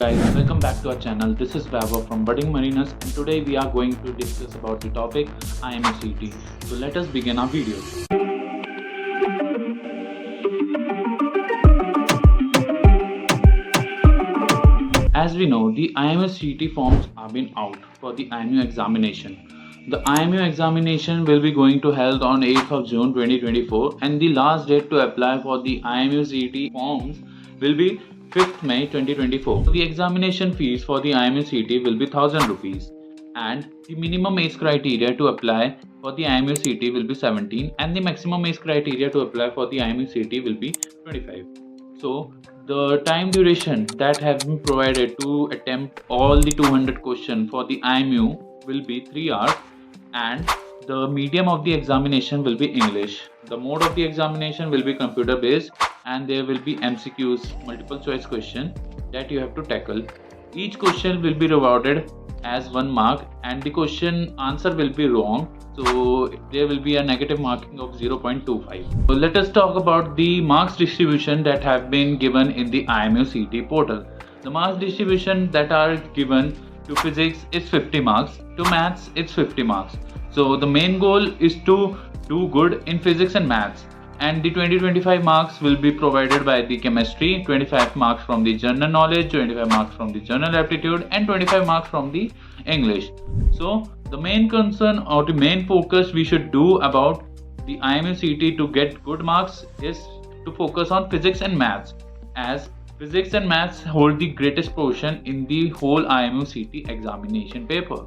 Guys, welcome back to our channel. This is Vaibhav from Budding Mariners, and today we are going to discuss about the topic Imucet. So let us begin our video. As we know, the Imucet forms have been out for the IMU examination. The IMU examination will be going to held on 8th of June 2024, and the last date to apply for the Imucet forms will be 5th May 2024. The examination fees for the Imucet will be 1000 rupees, and the minimum age criteria to apply for the Imucet will be 17, and the maximum age criteria to apply for the Imucet will be 25. So the time duration that has been provided to attempt all the 200 questions for the IMU will be 3 hours, and the medium of the examination will be English. The mode of the examination will be computer based, and there will be MCQs, multiple choice question, that you have to tackle. Each question will be rewarded as 1 mark, and the question answer will be wrong, so there will be a negative marking of 0.25. So let us talk about the marks distribution that have been given in the Imucet portal. The marks distribution that are given to physics is 50 marks, to maths it's 50 marks. So the main goal is to do good in physics and maths, and the 20-25 marks will be provided by the chemistry, 25 marks from the general knowledge, 25 marks from the general aptitude, and 25 marks from the English. So the main concern or the main focus we should do about the Imucet to get good marks is to focus on physics and maths, as physics and maths hold the greatest portion in the whole Imucet examination paper.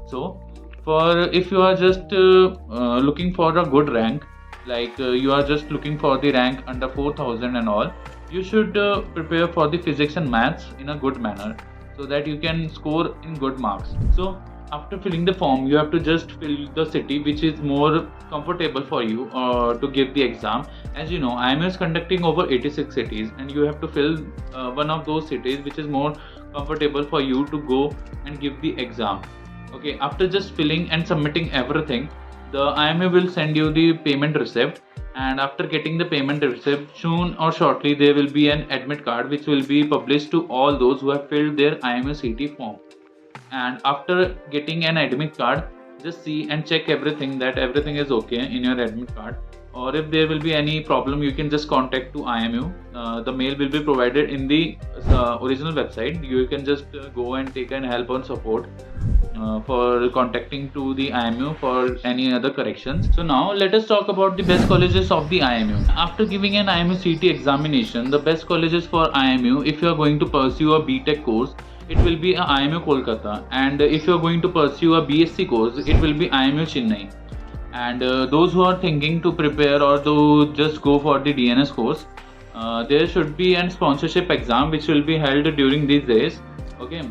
So for if you are just looking for a good rank, like you are just looking for the rank under 4000 and all, you should prepare for the physics and maths in a good manner, so that you can score in good marks. So after filling the form, you have to just fill the city which is more comfortable for you to give the exam. As you know, IMU is conducting over 86 cities, and you have to fill one of those cities which is more comfortable for you to go and give the exam. Okay, after just filling and submitting everything, the IMU will send you the payment receipt, and after getting the payment receipt, soon or shortly there will be an admit card which will be published to all those who have filled their Imucet form. And after getting an admit card, just see and check everything that everything is okay in your admit card, or if there will be any problem, you can just contact to IMU. The mail will be provided in the original website. You can just go and take an help and support for contacting to the IMU for any other corrections. So now let us talk about the best colleges of the IMU. After giving an Imucet examination, the best colleges for IMU, if you are going to pursue a BTech course, it will be a IMU Kolkata, and if you are going to pursue a BSc course, it will be IMU Chennai. And those who are thinking to prepare or to just go for the DNS course, there should be a sponsorship exam which will be held during these days. Okay,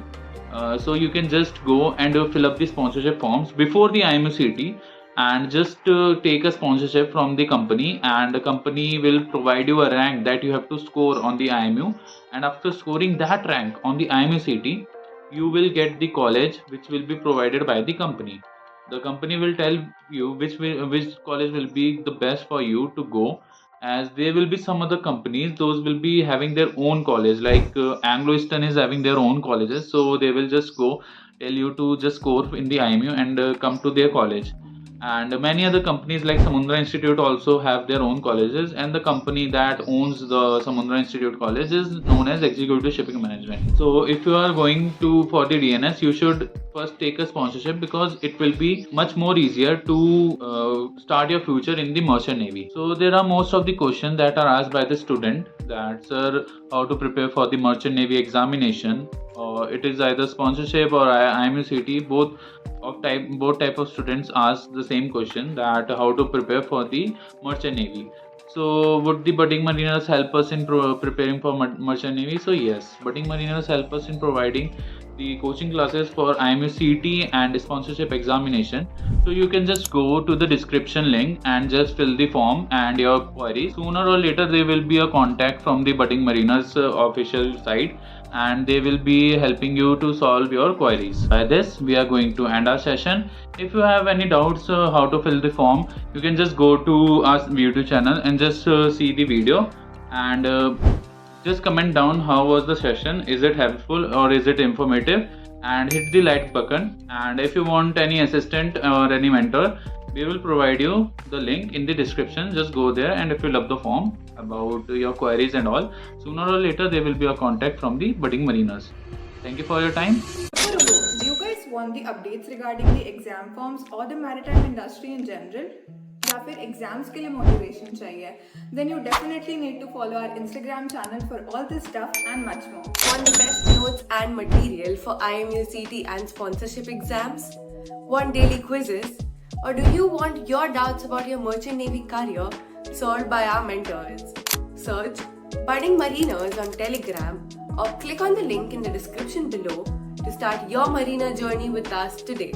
so you can just go and fill up the sponsorship forms before the Imucet, and just take a sponsorship from the company, and the company will provide you a rank that you have to score on the IMU, and after scoring that rank on the Imucet, you will get the college which will be provided by the company. The company will tell you which college will be the best for you to go, as there will be some other companies, those will be having their own college, like Anglo Eastern is having their own colleges, so they will just go tell you to just score in the IMU and come to their college. And many other companies like Samudra Institute also have their own colleges, and the company that owns the Samudra Institute college is known as Executive Shipping Management. So if you are going to for the DNS, you should first take a sponsorship, because it will be much more easier to start your future in the merchant navy. So there are most of the questions that are asked by the student, that sir, how to prepare for the merchant navy examination, or it is either sponsorship or Imucet. Both type of students ask the same question, that how to prepare for the merchant navy. So would the budding mariners help us in preparing for merchant navy? So yes, budding mariners help us in providing the coaching classes for Imucet and sponsorship examination. So you can just go to the description link and just fill the form and your queries. Sooner or later there will be a contact from the budding mariners official site, and they will be helping you to solve your queries. By this, we are going to end our session. If you have any doubts how to fill the form, you can just go to our YouTube channel and just see the video, and Just comment down how was the session, is it helpful or is it informative, and hit the like button. And if you want any assistant or any mentor, we will provide you the link in the description. Just go there and fill up the form about your queries and all. Sooner or later there will be a contact from the budding mariners. Thank you for your time. Do you guys want the updates regarding the exam forms or the maritime industry in general? या फिर exams के लिए motivation चाहिए? Then you definitely need to follow our Instagram channel for all this stuff and much more. Want the best notes and material for Imucet and sponsorship exams? Want daily quizzes? Or do you want your doubts about your merchant navy career solved by our mentors? Search Budding Mariners on Telegram or click on the link in the description below to start your mariner journey with us today.